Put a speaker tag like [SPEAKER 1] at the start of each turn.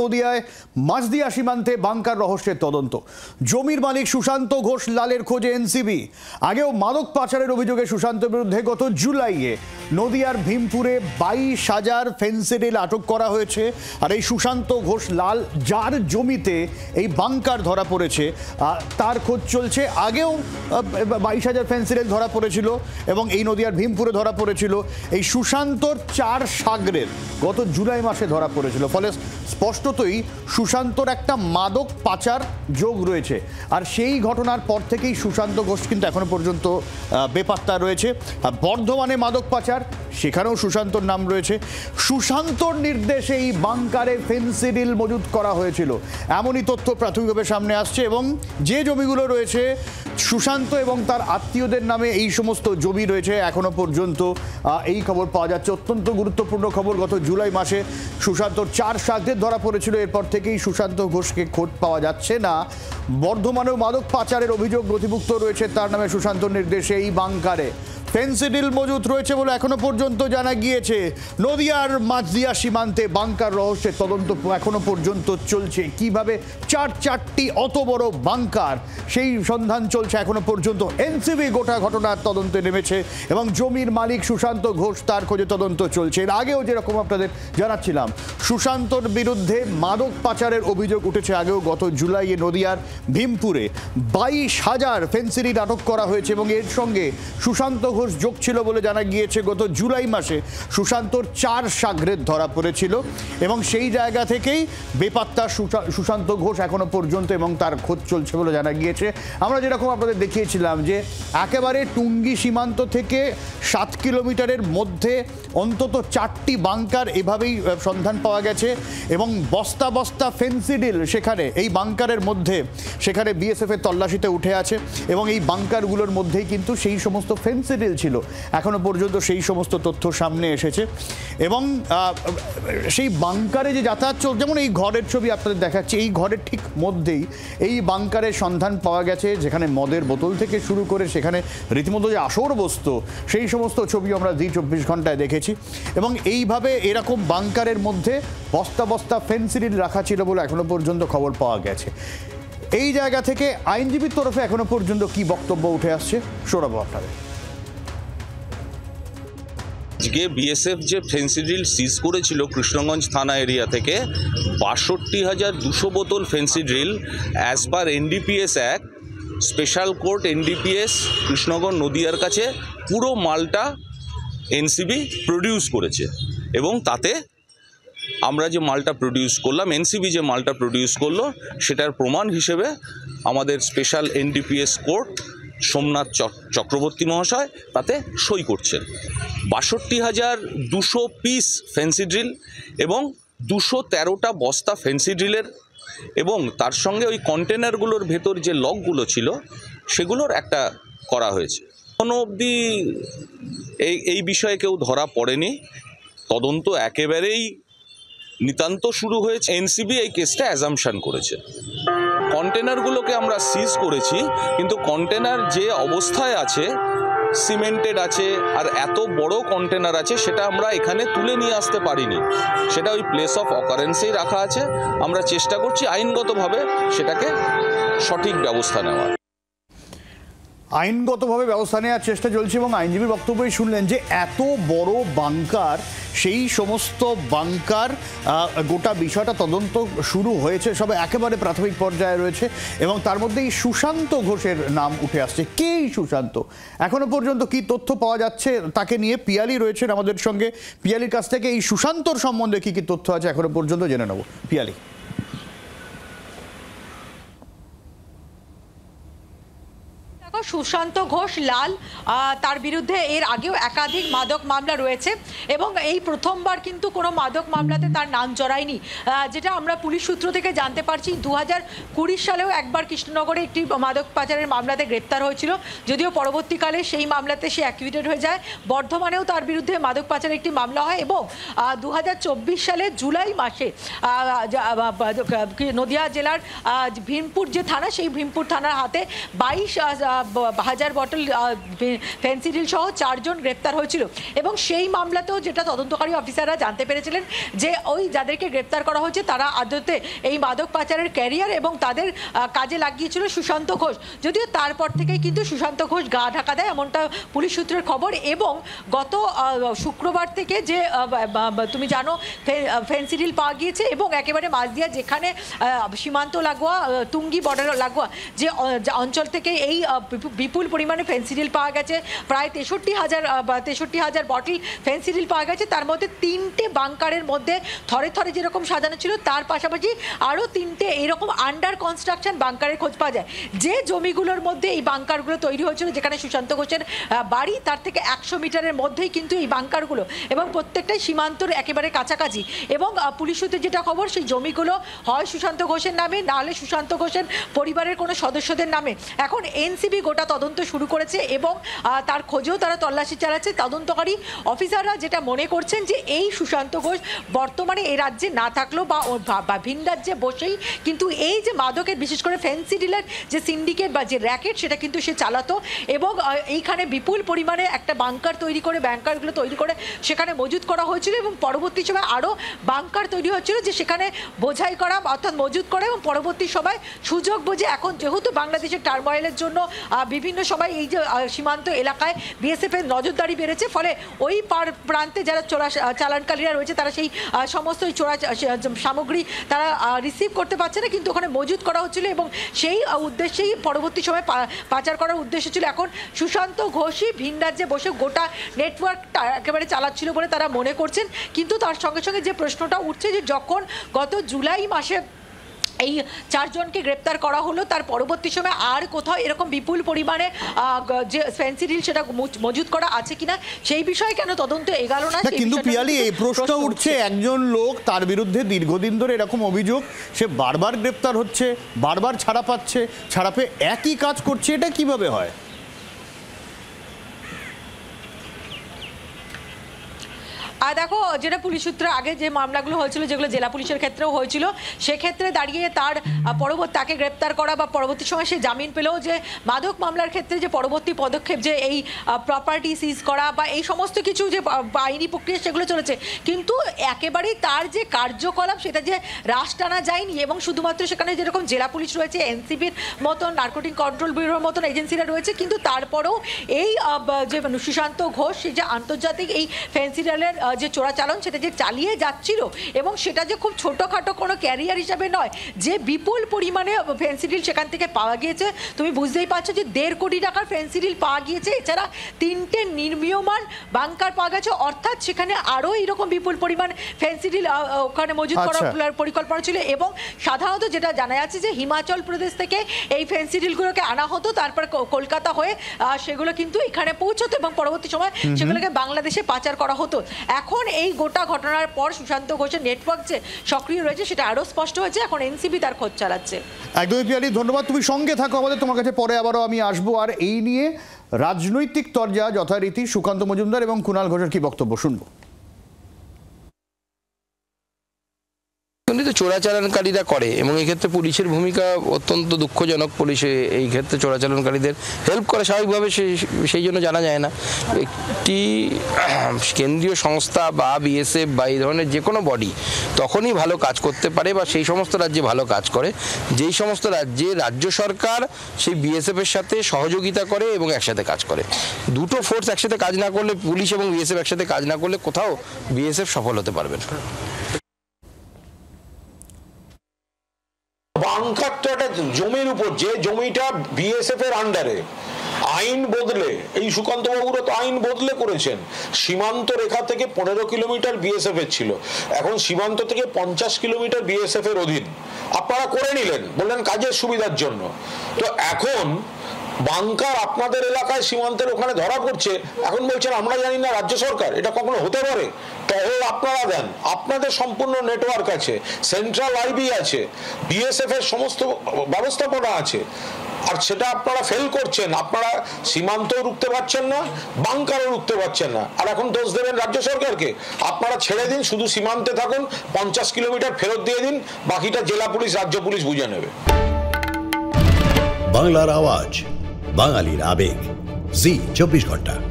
[SPEAKER 1] নদিয়ায় মাঝদিয়া সীমান্তে বাংকার রহস্যের তদন্ত। জমির মালিক সুশান্ত ঘোষ লালের খোঁজে এনসিবি। আগেও মাদক পাচারের অভিযোগে সুশান্তের বিরুদ্ধে গত জুলাইয়ে নদিয়ার ভীমপুরে 22,000 ফেন্সিডিল আটক করা হয়েছে। আর এই সুশান্ত ঘোষ লাল, যার জমিতে এই বাংকার ধরা পড়েছে, তার খোঁজ চলছে। আগেও 22,000 ফেন্সিডিল ধরা পড়েছিল এবং এই নদিয়ার ভীমপুরে ধরা পড়েছিল। এই সুশান্তর 4 সাগরের গত জুলাই মাসে ধরা পড়েছিল। ফলে স্পষ্টতই সুশান্তর একটা মাদক পাচার যোগ রয়েছে। আর সেই ঘটনার পর থেকেই সুশান্ত ঘোষ কিন্তু এখনো পর্যন্ত বেপাত্তা রয়েছে। বর্ধমানে মাদক পাচার, সেখানেও সুশান্তর নাম রয়েছে। সুশান্তর নির্দেশে এই বাংকারে ফেন্সিডিল মজুত করা হয়েছিল, এমনই তথ্য প্রাথমিকভাবে সামনে আসছে। এবং যে জমিগুলো রয়েছে সুশান্ত এবং তার আত্মীয়দের নামে, এই সমস্ত জমি রয়েছে এখনো পর্যন্ত। এই খবর পাওয়া যাচ্ছে, অত্যন্ত গুরুত্বপূর্ণ খবর। গত জুলাই মাসে সুশান্তর 4 সাগরের ধরা পড়েছিল। এরপর থেকেই সুশান্ত ঘোষকে খোঁজ পাওয়া যাচ্ছে না। বর্ধমানেও মাদক পাচারের অভিযোগ নথিভুক্ত রয়েছে তার নামে। সুশান্তর নির্দেশে এই বাংকারে ফেন্সিডিল মজুত রয়েছে বলে এখনো পর্যন্ত জানা গিয়েছে। নদিয়ার মাঝদিয়া সীমান্তে বাংকার রহস্যের তদন্ত এখনো পর্যন্ত চলছে। কিভাবে 4টি অত বড় বাংকার, সেই সন্ধান চলছে এখনো পর্যন্ত। এনসিবি গোটা ঘটনার তদন্তে নেমেছে এবং জমির মালিক সুশান্ত ঘোষ, তার খোঁজে তদন্ত চলছে। এর আগেও যেরকম আপনাদের জানাচ্ছিলাম, সুশান্তর বিরুদ্ধে মাদক পাচারের অভিযোগ উঠেছে। আগেও গত জুলাইয়ে নদিয়ার ভীমপুরে 22,000 ফেন্সিডিল আটক করা হয়েছে এবং এর সঙ্গে সুশান্ত ঘোষ যোগ ছিল বলে জানা গিয়েছে। গত জুলাই মাসে সুশান্তর 4 সাগরের ধরা পড়েছিল এবং সেই জায়গা থেকেই বেপাত্তা সুশান্ত ঘোষ এখনো পর্যন্ত, এবং তার খোঁজ চলছে বলে জানা গিয়েছে। আমরা যেরকম আপনাদের দেখিয়েছিলাম যে একেবারে টুঙ্গি সীমান্ত থেকে 7 কিলোমিটারের মধ্যে অন্তত 4টি বাংকার এভাবেই সন্ধান পাওয়া গেছে এবং বস্তা বস্তা ফেন্সিডিল সেখানে এই বাংকারের মধ্যে, সেখানে বিএসএফ এর তল্লাশিতে উঠে আছে এবং এই বাংকারগুলোর মধ্যেই কিন্তু সেই সমস্ত ফেন্সিডিল ছিল। এখনো পর্যন্ত সেই সমস্ত তথ্য সামনে এসেছে এবং সেই বাংকারে যে যাতায়াত চলছে, যেমন এই ঘরের ছবি আপনাদের দেখাচ্ছি, এই ঘরের ঠিক মধ্যেই এই বাংকারের সন্ধান পাওয়া গেছে, যেখানে মদের বোতল থেকে শুরু করে সেখানে রীতিমতো যে আসর বসতো, সেই সমস্ত ছবি আমরা জি 24 ঘন্টায় দেখেছি। এবং এইভাবে এরকম বাংকারের মধ্যে বস্তা বস্তা ফেন্সিডিল রাখা ছিল বলে এখনো পর্যন্ত খবর পাওয়া গেছে। এই জায়গা থেকে আইনজীবীর তরফে এখনো পর্যন্ত কি বক্তব্য উঠে আসছে শোনাবো আপনাদের।
[SPEAKER 2] আজকে বিএসএফ যে ফেন্সিডিল সিজ করেছিল কৃষ্ণগঞ্জ থানা এরিয়া থেকে 62,200 বোতল Phensedyl, as per NDPS act, special court NDPS Krishnaganj নদিয়ার কাছে পুরো মালটা এনসিবি প্রডিউস করেছে। এবং তাতে আমরা যে মালটা প্রডিউস করলাম, এনসিবি যে মালটা প্রডিউস করলো, সেটার প্রমাণ হিসেবে আমাদের special NDPS court Somnath Chakraborty মহাশয় তাতে সই করছেন। 62,200 পিস ফেন্সিডিল এবং 213টা বস্তা ফেন্সিডিলের, এবং তার সঙ্গে ওই কন্টেনারগুলোর ভেতর যে লকগুলো ছিল সেগুলোর একটা করা হয়েছে। এখনো অবধি এই বিষয়ে কেউ ধরা পড়েনি। তদন্ত একেবারেই নিতান্ত শুরু হয়েছে। এনসিবি এই কেসটা অ্যাজাম্পশন করেছে। কন্টেনারগুলোকে আমরা সিজ করেছি, কিন্তু কন্টেনার যে অবস্থায় আছে, সিমেন্টেড আছে আর এত বড় কন্টেনার আছে, সেটা আমরা এখানে তুলে নিয়ে আসতে পারিনি। সেটা ওই প্লেস অফ অকারেন্সেই রাখা আছে। আমরা চেষ্টা করছি আইনগতভাবে সেটাকে সঠিক ব্যবস্থা নেওয়ার।
[SPEAKER 1] আইনগতভাবে ব্যবস্থা নেওয়ার চেষ্টা চলছে এবং আইনজীবীর বক্তব্যই শুনলেন যে এত বড় বাংকার, সেই সমস্ত বাংকার, গোটা বিষয়টা তদন্ত শুরু হয়েছে, সবে একেবারে প্রাথমিক পর্যায়ে রয়েছে এবং তার মধ্যে এই সুশান্ত ঘোষের নাম উঠে আসছে। কে এই সুশান্ত, এখনো পর্যন্ত কি তথ্য পাওয়া যাচ্ছে তাকে নিয়ে পিয়ালি রয়েছেন আমাদের সঙ্গে। পিয়ালির কাছ থেকে এই সুশান্তর সম্বন্ধে কি কি তথ্য আছে এখনো পর্যন্ত জেনে নেব। পিয়ালি।
[SPEAKER 3] সুশান্ত ঘোষ লাল, তার বিরুদ্ধে এর আগেও একাধিক মাদক মামলা রয়েছে এবং এই প্রথমবার কিন্তু কোনো মাদক মামলাতে তার নাম জড়ায়নি, যেটা আমরা পুলিশ সূত্র থেকে জানতে পারছি। 2020 সালেও একবার কৃষ্ণনগরে একটি মাদক পাচারের মামলাতে গ্রেপ্তার হয়েছিল, যদিও পরবর্তীকালে সেই মামলাতে সে অ্যাকুইটেড হয়ে যায়। বর্ধমানেও তার বিরুদ্ধে মাদক পাচারের একটি মামলা হয় এবং 2024 সালে জুলাই মাসে নদিয়া জেলার ভীমপুর যে থানা, সেই ভীমপুর থানার হাতে 1000 বটল ফেন্সিডিল সহ 4 জন গ্রেপ্তার হয়েছিল এবং সেই মামলাতেও যেটা তদন্তকারী অফিসাররা জানতে পেরেছিলেন যে ওই যাদেরকে গ্রেপ্তার করা হয়েছে তারা আদতে এই মাদক পাচারের ক্যারিয়ার এবং তাদের কাজে লাগিয়েছিল সুশান্ত ঘোষ। যদিও তারপর থেকেই কিন্তু সুশান্ত ঘোষ গা ঢাকা দেয় এমনটা পুলিশ সূত্রের খবর। এবং গত শুক্রবার থেকে যে তুমি জানো ফেন্সিডিল পাওয়া গিয়েছে এবং একেবারে মাঝদিয়া যেখানে সীমান্ত লাগোয়া তুঙ্গি বর্ডার লাগোয়া যে অঞ্চল থেকে এই বিপুল পরিমাণে ফেন্সিডিল পাওয়া গেছে, প্রায় 63,000 বটল ফেন্সিডিল পাওয়া গেছে। তার মধ্যে 3টে বাংকারের মধ্যে থরে থরে যেরকম সাজানো ছিল তার পাশাপাশি আরও 3টে এরকম আন্ডার কনস্ট্রাকশন বাংকারের খোঁজ পাওয়া যায়। যে জমিগুলোর মধ্যে এই বাংকারগুলো তৈরি হয়েছিল যেখানে সুশান্ত ঘোষের বাড়ি তার থেকে 100 মিটারের মধ্যেই কিন্তু এই বাংকারগুলো এবং প্রত্যেকটাই সীমান্তর একেবারে কাছাকাছি। এবং পুলিশ সূত্রে যেটা খবর সেই জমিগুলো হয় সুশান্ত ঘোষের নামে নাহলে সুশান্ত ঘোষের পরিবারের কোনো সদস্যদের নামে। এখন এনসিবি গোটা তদন্ত শুরু করেছে এবং তার খোঁজেও তারা তল্লাশি চালাচ্ছে। তদন্তকারী অফিসাররা যেটা মনে করছেন যে এই সুশান্ত ঘোষ বর্তমানে এই রাজ্যে না থাকলেও বা ভিন রাজ্যে বসেই কিন্তু এই যে মাদকের বিশেষ করে ফেন্সিডিলের যে সিন্ডিকেট বা যে র্যাকেট সেটা কিন্তু সে চালাতো এবং এইখানে বিপুল পরিমাণে একটা বাংকার তৈরি করে ব্যাংকারগুলো তৈরি করে সেখানে মজুত করা হয়েছিল এবং পরবর্তী সময় আরও বাংকার তৈরি হচ্ছিল যে সেখানে বোঝাই করা অর্থাৎ মজুত করা এবং পরবর্তী সময় সুযোগ বুঝে এখন যেহেতু বাংলাদেশের টার্ময়েলের জন্য বিভিন্ন সময় এই যে সীমান্ত এলাকায় বিএসএফ এর নজরদারি বেড়েছে ফলে ওই প্রান্তে যারা চোরা চালানকারীরা রয়েছে তারা সেই সমস্ত চোরা সামগ্রী তারা রিসিভ করতে পারছে না কিন্তু ওখানে মজুত করা হচ্ছিল এবং সেই উদ্দেশ্যেই পরবর্তী সময় পাচার করার উদ্দেশ্য ছিল। এখন সুশান্ত ঘোষই ভিন রাজ্যে বসে গোটা নেটওয়ার্কটা একেবারে চালাচ্ছিল বলে তারা মনে করছেন। কিন্তু তার সঙ্গে সঙ্গে যে প্রশ্নটা উঠছে যে যখন গত জুলাই মাসে এই 4 জনকে গ্রেপ্তার করা হলো তার পরবর্তী সময় আর কোথাও এরকম বিপুল পরিমাণে যে ফেন্সিডিল সেটা মজুত করা আছে কিনা সেই বিষয়ে কেন তদন্ত এগালো না।
[SPEAKER 1] কিন্তু পিয়ালি এই প্রশ্ন উঠছে একজন লোক তার বিরুদ্ধে দীর্ঘদিন ধরে এরকম অভিযোগ, সে বারবার গ্রেপ্তার হচ্ছে, বারবার ছাড়া পাচ্ছে, ছাড়া পেয়ে একই কাজ করছে, এটা কিভাবে হয়?
[SPEAKER 3] আর দেখো যেটা পুলিশ সূত্রে আগে যে মামলাগুলো হয়েছিল যেগুলো জেলা পুলিশের ক্ষেত্রেও হয়েছিল সেক্ষেত্রে দাঁড়িয়ে তার তাকে গ্রেপ্তার করা বা পরবর্তী সময় সে জামিন পেলেও যে মাদক মামলার ক্ষেত্রে যে পরবর্তী পদক্ষেপ যে এই প্রপার্টি সিজ করা বা এই সমস্ত কিছু যে আইনি প্রক্রিয়া সেগুলো চলেছে কিন্তু একেবারেই তার যে কার্যকলাপ সেটা যে রাশ টানা যায়নি এবং শুধুমাত্র সেখানে যেরকম জেলা পুলিশ রয়েছে এনসিবির মতন নার্কোটিক কন্ট্রোল ব্যুরোর মতন এজেন্সিরা রয়েছে কিন্তু তারপরেও এই যে সুশান্ত ঘোষ যে আন্তর্জাতিক এই ফেন্সিডিলের যে চোরাচালান সেটা যে চালিয়ে যাচ্ছিল এবং সেটা যে খুব ছোটোখাটো কোনো ক্যারিয়ার হিসাবে নয়, যে বিপুল পরিমাণে ফেন্সিডিল সেখান থেকে পাওয়া গিয়েছে তুমি বুঝতেই পারছো যে 1.5 কোটি টাকার ফেন্সিডিল পাওয়া গিয়েছে, এছাড়া 3টে নির্মীয়মান বাংকার পাওয়া গেছে, অর্থাৎ সেখানে আরও এরকম বিপুল পরিমাণ ফেন্সিডিল ওখানে মজুত করার পরিকল্পনা ছিল। এবং সাধারণত যেটা জানা যাচ্ছে যে হিমাচল প্রদেশ থেকে এই ফেন্সিডিলগুলোকে আনা হতো তারপর কলকাতা হয়ে সেগুলো কিন্তু এখানে পৌঁছতো এবং পরবর্তী সময় সেগুলোকে বাংলাদেশে পাচার করা হতো। এখন এই গোটা ঘটনার পর সুশান্ত ঘোষের নেটওয়ার্ক যে সক্রিয় রয়েছে সেটা আরও স্পষ্ট হয়েছে, এখন এনসিবি তার খোঁজ চালাচ্ছে।
[SPEAKER 1] একদমই পিয়ালি, ধন্যবাদ, তুমি সঙ্গে থাকো আমাদের, তোমার কাছে পরে আবারও আমি আসবো। আর এই নিয়ে রাজনৈতিক তরজা যথারীতি সুকান্ত মজুমদার এবং কুণাল ঘোষের কি বক্তব্য শুনবো।
[SPEAKER 4] তো চোরাচালানকারীরা করে এবং এই ক্ষেত্রে পুলিশের ভূমিকা অত্যন্ত দুঃখজনক। পুলিশে এই ক্ষেত্রে চোরাচালানকারীদের হেল্প করে স্বাভাবিকভাবে, সেই জন্য জানা যায় না। একটি কেন্দ্রীয় সংস্থা বা বিএসএফ বা এই ধরনের যে কোনো বডি তখনই ভালো কাজ করতে পারে বা সেই সমস্ত রাজ্যে ভালো কাজ করে যেই সমস্ত রাজ্যে রাজ্য সরকার সেই বিএসএফের সাথে সহযোগিতা করে এবং একসাথে কাজ করে। দুটো ফোর্স একসাথে কাজ না করলে, পুলিশ এবং বিএসএফ একসাথে কাজ না করলে কোথাও বিএসএফ সফল হতে পারবে না।
[SPEAKER 5] বাংকারটা একটা জমির উপর, যে জমিটা বিএসএফ এর আন্ডারে, আইন বদলে, এই সুকান্ত বাবুরা তো আইন বদলে করেছেন। সীমান্ত রেখা থেকে 15 কিলোমিটার বিএসএফ এর ছিল, এখন সীমান্ত থেকে 50 কিলোমিটার বিএসএফ এর অধীন। আপনারা করে নিলেন, বললেন কাজের সুবিধার জন্য। তো এখন বাংকার আপনাদের এলাকায় সীমান্তের ওখানে ধরা পড়ছে, এখন বলছেন আমরা জানি না রাজ্য সরকার। এটা কখনো হতে পারে? টহল আপনারা দেন, আপনাদের সম্পূর্ণ নেটওয়ার্ক আছে, সেন্ট্রাল আইবি আছে, বিএসএফ এর সমস্ত ব্যবস্থাপনা আছে, আর সেটা আপনারা ফেল করছেন। আপনারা সীমান্তও রুখতে পারছেন না, বাংকারও রুখতে পারছেন না, আর এখন দোষ দেবেন রাজ্য সরকারকে। আপনারা ছেড়ে দিন, শুধু সীমান্তে থাকুন, 50 কিলোমিটার ফেরত দিয়ে দিন, বাকিটা জেলা পুলিশ রাজ্য পুলিশ বুঝে নেবে।
[SPEAKER 6] বাংলার আওয়াজ, বাঙালির আবেগ জি 24 ঘন্টা।